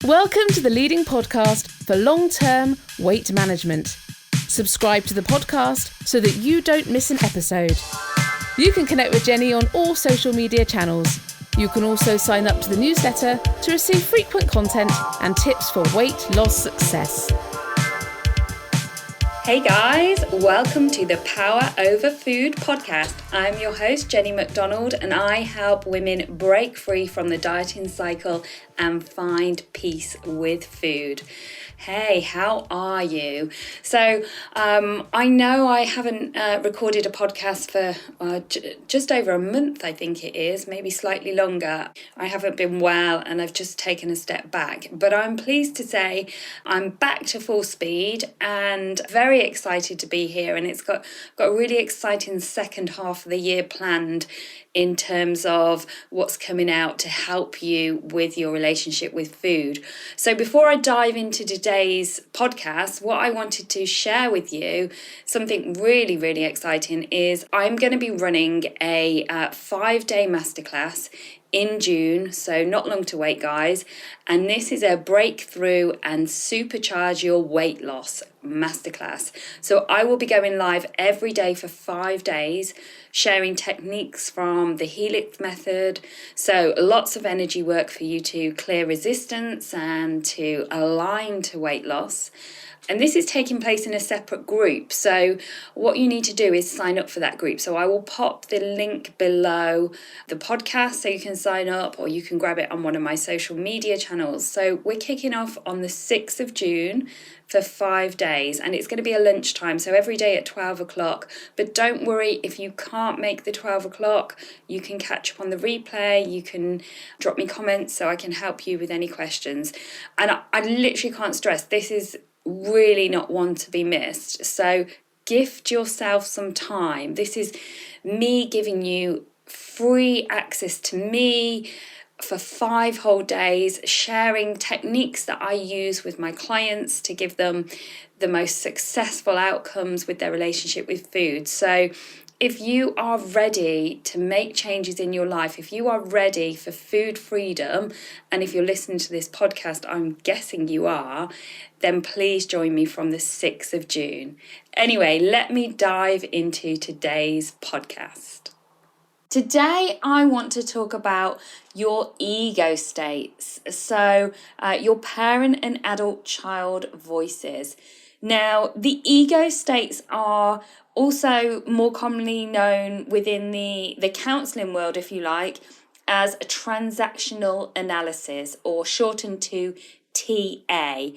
Welcome to the leading podcast for long-term weight management. Subscribe to the podcast so that you don't miss an episode. You can connect with Jenny on all social media channels. You can also sign up to the newsletter to receive frequent content and tips for weight loss success. Hey guys, welcome to the Power Over Food podcast. I'm your host, Jenny McDonald, and I help women break free from the dieting cycle and find peace with food. Hey, how are you? So I know I haven't recorded a podcast for just over a month, I think it is, maybe slightly longer. I haven't been well and I've just taken a step back, but I'm pleased to say I'm back to full speed and very excited to be here, and it's got a really exciting second half of the year planned in terms of what's coming out to help you with your relationship with food. So before I dive into today's podcast, what I wanted to share with you, something really, really exciting, is I'm going to be running a 5-day masterclass in June, so not long to wait, guys. And this is a breakthrough and supercharge your weight loss masterclass. So I will be going live every day for 5 days, sharing techniques from the Helix method. So lots of energy work for you to clear resistance and to align to weight loss. And this is taking place in a separate group. So what you need to do is sign up for that group. So I will pop the link below the podcast so you can sign up, or you can grab it on one of my social media channels. So we're kicking off on the 6th of June for 5 days, and it's going to be a lunchtime. So every day at 12 o'clock. But don't worry, if you can't make the 12 o'clock, you can catch up on the replay. You can drop me comments so I can help you with any questions. And I literally can't stress, this is really not one to be missed. So gift yourself some time. This is me giving you free access to me for 5 whole days, sharing techniques that I use with my clients to give them the most successful outcomes with their relationship with food. So if you are ready to make changes in your life, if you are ready for food freedom, and if you're listening to this podcast, I'm guessing you are, then please join me from the 6th of June. Anyway, let me dive into today's podcast. Today, I want to talk about your ego states. So your parent and adult child voices. Now, the ego states are also more commonly known within the counselling world, if you like, as a transactional analysis, or shortened to TA.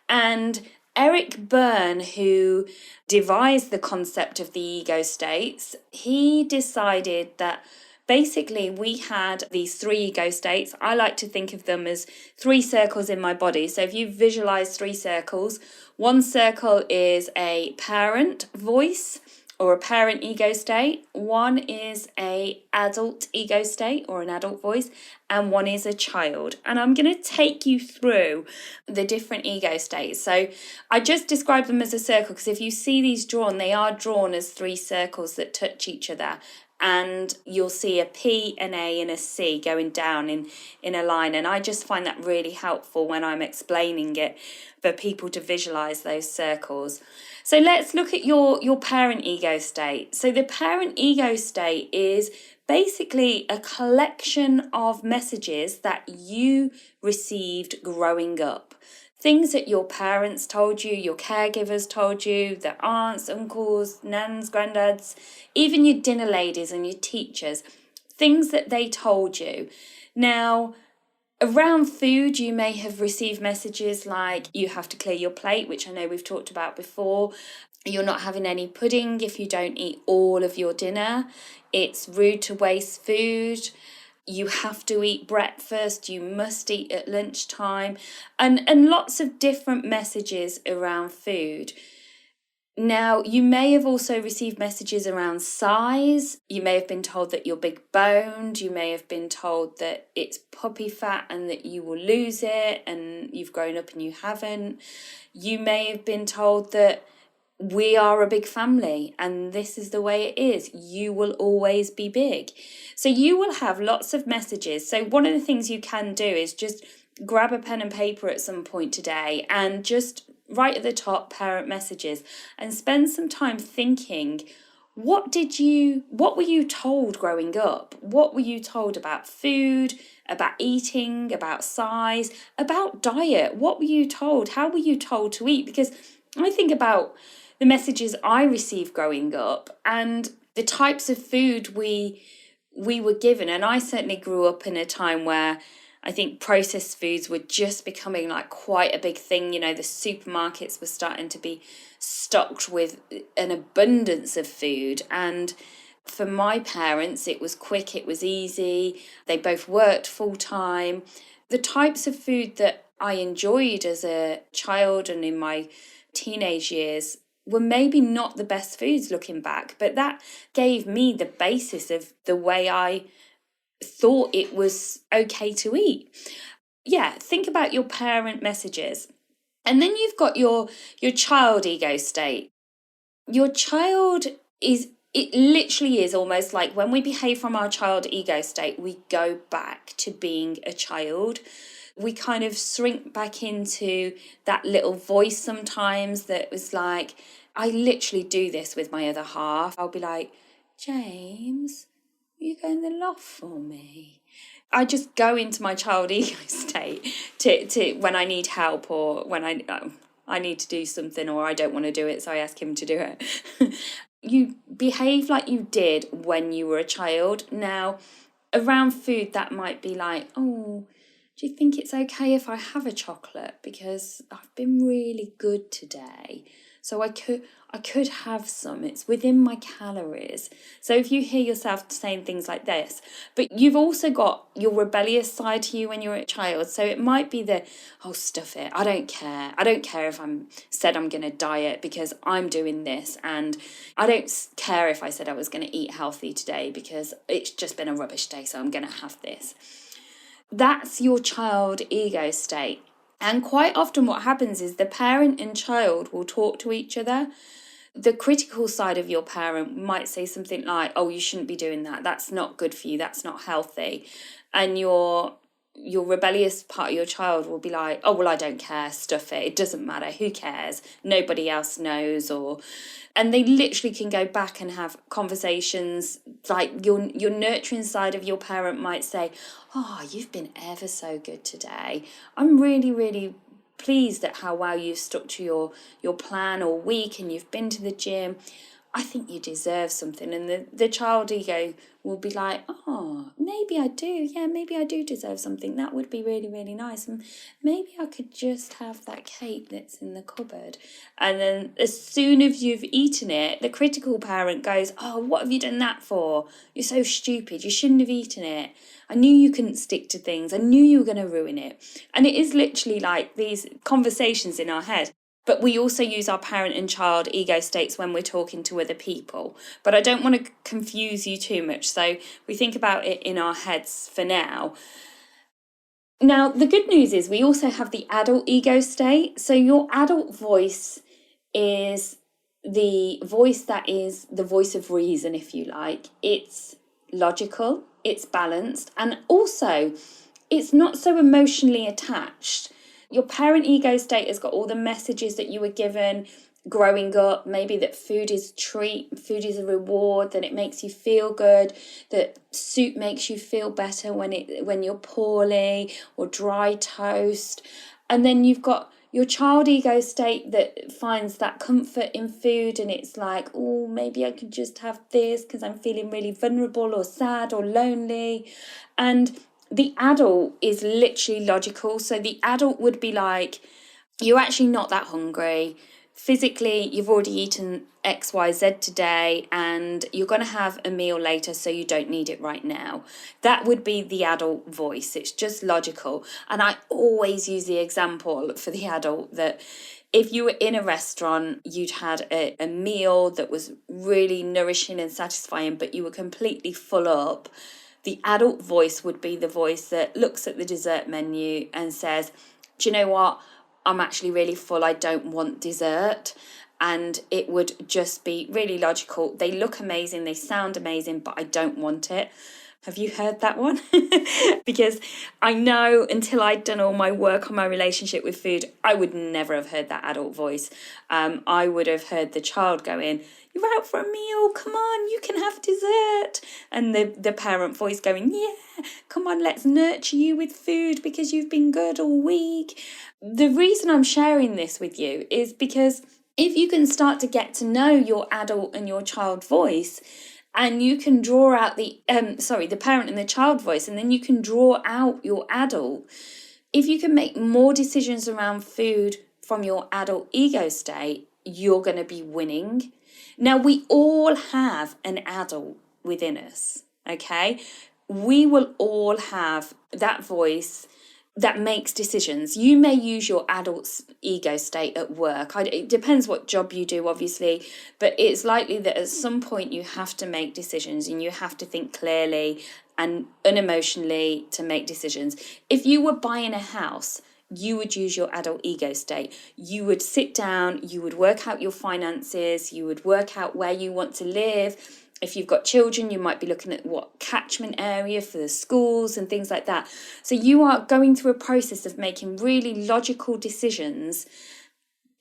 And Eric Berne, who devised the concept of the ego states, he decided that basically we had these 3 ego states. I like to think of them as 3 circles in my body. So if you visualize 3 circles, one circle is a parent voice or a parent ego state, one is a adult ego state or an adult voice, and one is a child. And I'm going to take you through the different ego states. So I just described them as a circle because if you see these drawn, they are drawn as 3 circles that touch each other. And you'll see a P, an A and a C going down in a line. And I just find that really helpful when I'm explaining it for people to visualize those circles. So let's look at your parent ego state. So the parent ego state is basically a collection of messages that you received growing up. Things that your parents told you, your caregivers told you, the aunts, uncles, nans, granddads, even your dinner ladies and your teachers, things that they told you. Now, around food, you may have received messages like you have to clear your plate, which I know we've talked about before. You're not having any pudding if you don't eat all of your dinner. It's rude to waste food. You have to eat breakfast, you must eat at lunchtime, and lots of different messages around food. Now, you may have also received messages around size. You may have been told that you're big boned. You may have been told that it's puppy fat and that you will lose it and you've grown up and you haven't. You may have been told that we are a big family and this is the way it is. You will always be big. So you will have lots of messages. So one of the things you can do is just grab a pen and paper at some point today and just write at the top parent messages and spend some time thinking, what were you told growing up? What were you told about food, about eating, about size, about diet? What were you told? How were you told to eat? Because I think about the messages I received growing up and the types of food we were given. And I certainly grew up in a time where I think processed foods were just becoming like quite a big thing. You know, the supermarkets were starting to be stocked with an abundance of food. And for my parents, it was quick, it was easy. They both worked full time. The types of food that I enjoyed as a child and in my teenage years were maybe not the best foods looking back, but that gave me the basis of the way I thought it was okay to eat. Yeah, think about your parent messages. And then you've got your child ego state. Your child it literally is almost like when we behave from our child ego state, we go back to being a child. We kind of shrink back into that little voice sometimes that was like, I literally do this with my other half. I'll be like, James, will you go in the loft for me? I just go into my child ego state to when I need help or when I need to do something or I don't want to do it, so I ask him to do it. You behave like you did when you were a child. Now, around food, that might be like, oh, do you think it's okay if I have a chocolate? Because I've been really good today. So I could have some. It's within my calories. So if you hear yourself saying things like this, but you've also got your rebellious side to you when you're a child. So it might be the, oh, stuff it. I don't care. I don't care if I'm going to diet because I'm doing this. And I don't care if I said I was going to eat healthy today because it's just been a rubbish day. So I'm going to have this. That's your child ego state. And quite often what happens is the parent and child will talk to each other. The critical side of your parent might say something like, oh, you shouldn't be doing that. That's not good for you. That's not healthy. And your rebellious part of your child will be like, oh, well, I don't care. Stuff it. It doesn't matter. Who cares? Nobody else knows. And they literally can go back and have conversations like your nurturing side of your parent might say, oh, you've been ever so good today. I'm really, really pleased at how well you've stuck to your plan all week and you've been to the gym. I think you deserve something. And the child ego will be like, oh, maybe I do. Yeah, maybe I do deserve something. That would be really, really nice. And maybe I could just have that cake that's in the cupboard. And then as soon as you've eaten it, the critical parent goes, oh, what have you done that for? You're so stupid. You shouldn't have eaten it. I knew you couldn't stick to things. I knew you were going to ruin it. And it is literally like these conversations in our head. But we also use our parent and child ego states when we're talking to other people. But I don't want to confuse you too much. So we think about it in our heads for now. Now, the good news is we also have the adult ego state. So your adult voice is the voice that is the voice of reason, if you like. It's logical, it's balanced, and also it's not so emotionally attached. Your parent ego state has got all the messages that you were given growing up, maybe that food is a treat, food is a reward, that it makes you feel good, that soup makes you feel better when you're poorly, or dry toast. And then you've got your child ego state that finds that comfort in food, and it's like, oh, maybe I could just have this because I'm feeling really vulnerable or sad or lonely. And the adult is literally logical. So the adult would be like, you're actually not that hungry. Physically, you've already eaten X, Y, Z today, and you're going to have a meal later, so you don't need it right now. That would be the adult voice. It's just logical. And I always use the example for the adult that if you were in a restaurant, you'd had a meal that was really nourishing and satisfying, but you were completely full up. The adult voice would be the voice that looks at the dessert menu and says, do you know what? I'm actually really full. I don't want dessert. And it would just be really logical. They look amazing. They sound amazing, but I don't want it. Have you heard that one? Because I know until I'd done all my work on my relationship with food, I would never have heard that adult voice. I would have heard the child going, "You're out for a meal, come on, you can have dessert." And the parent voice going, "Yeah, come on, let's nurture you with food because you've been good all week." The reason I'm sharing this with you is because if you can start to get to know your adult and your child voice, and you can draw out the parent and the child voice, and then you can draw out your adult. If you can make more decisions around food from your adult ego state, you're going to be winning. Now, we all have an adult within us, okay? We will all have that voice that makes decisions. You may use your adult's ego state at work. It depends what job you do, obviously, but it's likely that at some point you have to make decisions and you have to think clearly and unemotionally to make decisions. If you were buying a house, you would use your adult ego state. You would sit down, you would work out your finances, you would work out where you want to live. If you've got children, you might be looking at what catchment area for the schools and things like that. So you are going through a process of making really logical decisions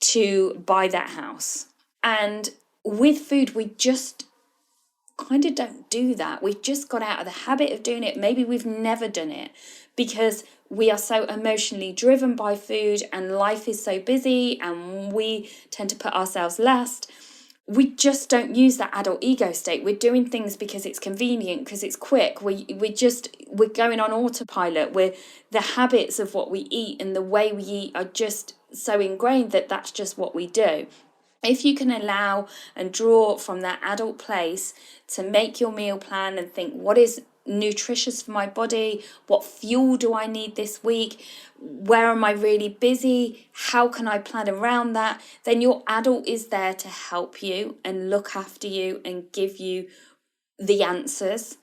to buy that house. And with food, we just kind of don't do that. We've just got out of the habit of doing it. Maybe we've never done it because we are so emotionally driven by food and life is so busy and we tend to put ourselves last. We just don't use that adult ego state. We're doing things because it's convenient, because it's quick. We're going on autopilot. The habits of what we eat and the way we eat are just so ingrained that that's just what we do. If you can allow and draw from that adult place to make your meal plan and think, what is nutritious for my body? What fuel do I need this week? Where am I really busy? How can I plan around that? Then your adult is there to help you and look after you and give you the answers.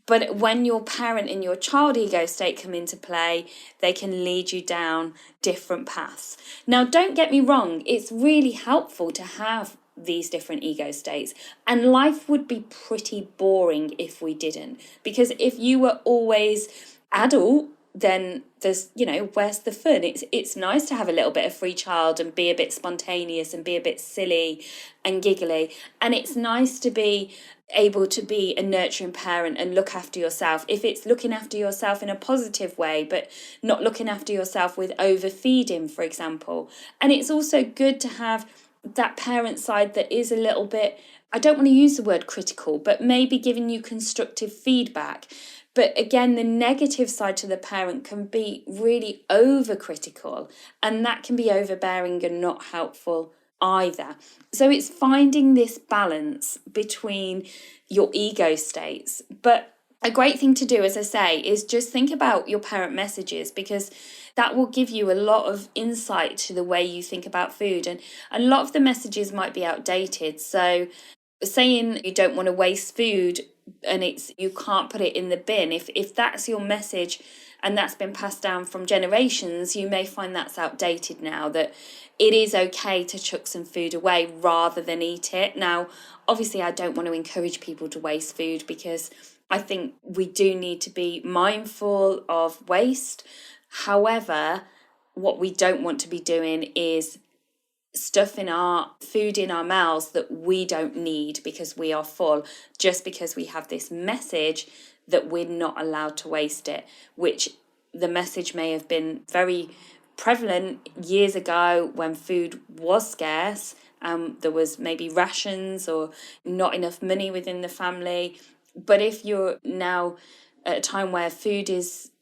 But when your parent and your child ego state come into play, they can lead you down different paths. Now, don't get me wrong, it's really helpful to have these different ego states, and life would be pretty boring if we didn't, because if you were always adult, then there's, where's the fun? It's nice to have a little bit of free child and be a bit spontaneous and be a bit silly and giggly, and it's nice to be able to be a nurturing parent and look after yourself, if it's looking after yourself in a positive way, but not looking after yourself with overfeeding, for example. And it's also good to have that parent side that is a little bit, I don't want to use the word critical, but maybe giving you constructive feedback. But again, the negative side to the parent can be really overcritical, and that can be overbearing and not helpful either. So it's finding this balance between your ego states. But a great thing to do, as I say, is just think about your parent messages, because that will give you a lot of insight to the way you think about food. And a lot of the messages might be outdated. So saying you don't want to waste food and you can't put it in the bin, if that's your message and that's been passed down from generations, you may find that's outdated now, that it is okay to chuck some food away rather than eat it. Now, obviously, I don't want to encourage people to waste food, because I think we do need to be mindful of waste. However, what we don't want to be doing is stuffing our food in our mouths that we don't need because we are full, just because we have this message that we're not allowed to waste it, which the message may have been very prevalent years ago when food was scarce. There was maybe rations or not enough money within the family. But if you're now at a time where food is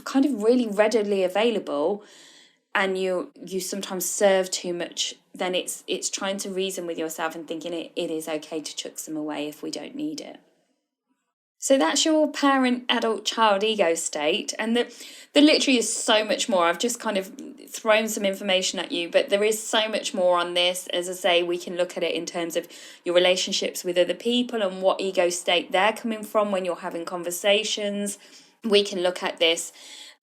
kind of really readily available, and you sometimes serve too much, then it's trying to reason with yourself and thinking it is okay to chuck some away if we don't need it. So that's your parent, adult, child ego state. And there literally is so much more. I've just kind of thrown some information at you, but there is so much more on this. As I say, we can look at it in terms of your relationships with other people and what ego state they're coming from when you're having conversations. We can look at this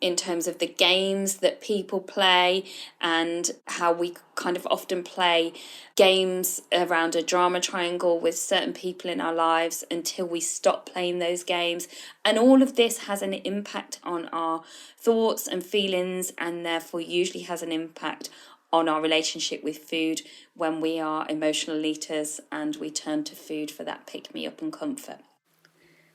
in terms of the games that people play and how we kind of often play games around a drama triangle with certain people in our lives until we stop playing those games. And all of this has an impact on our thoughts and feelings, and therefore usually has an impact on our relationship with food when we are emotional eaters and we turn to food for that pick-me-up and comfort.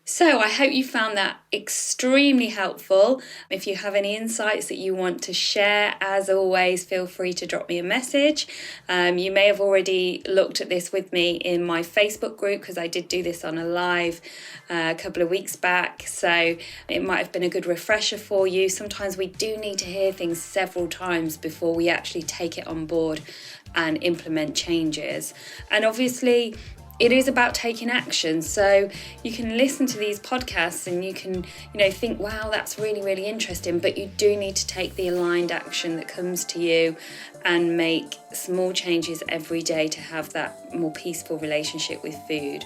So I hope you found that extremely helpful. If you have any insights that you want to share, as always, feel free to drop me a message. You may have already looked at this with me in my Facebook group, because I did do this on a live a couple of weeks back. So it might have been a good refresher for you. Sometimes we do need to hear things several times before we actually take it on board and implement changes. And obviously, it is about taking action. So you can listen to these podcasts and you can, think, wow, that's really, really interesting. But you do need to take the aligned action that comes to you and make small changes every day to have that more peaceful relationship with food.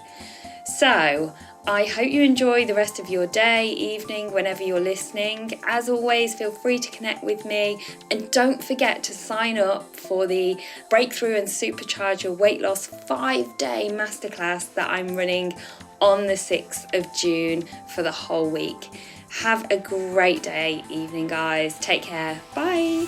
So I hope you enjoy the rest of your day, evening, whenever you're listening. As always, feel free to connect with me, and don't forget to sign up for the Breakthrough and Supercharge Your Weight Loss 5-day Masterclass that I'm running on the 6th of June for the whole week. Have a great day, evening, guys. Take care. Bye.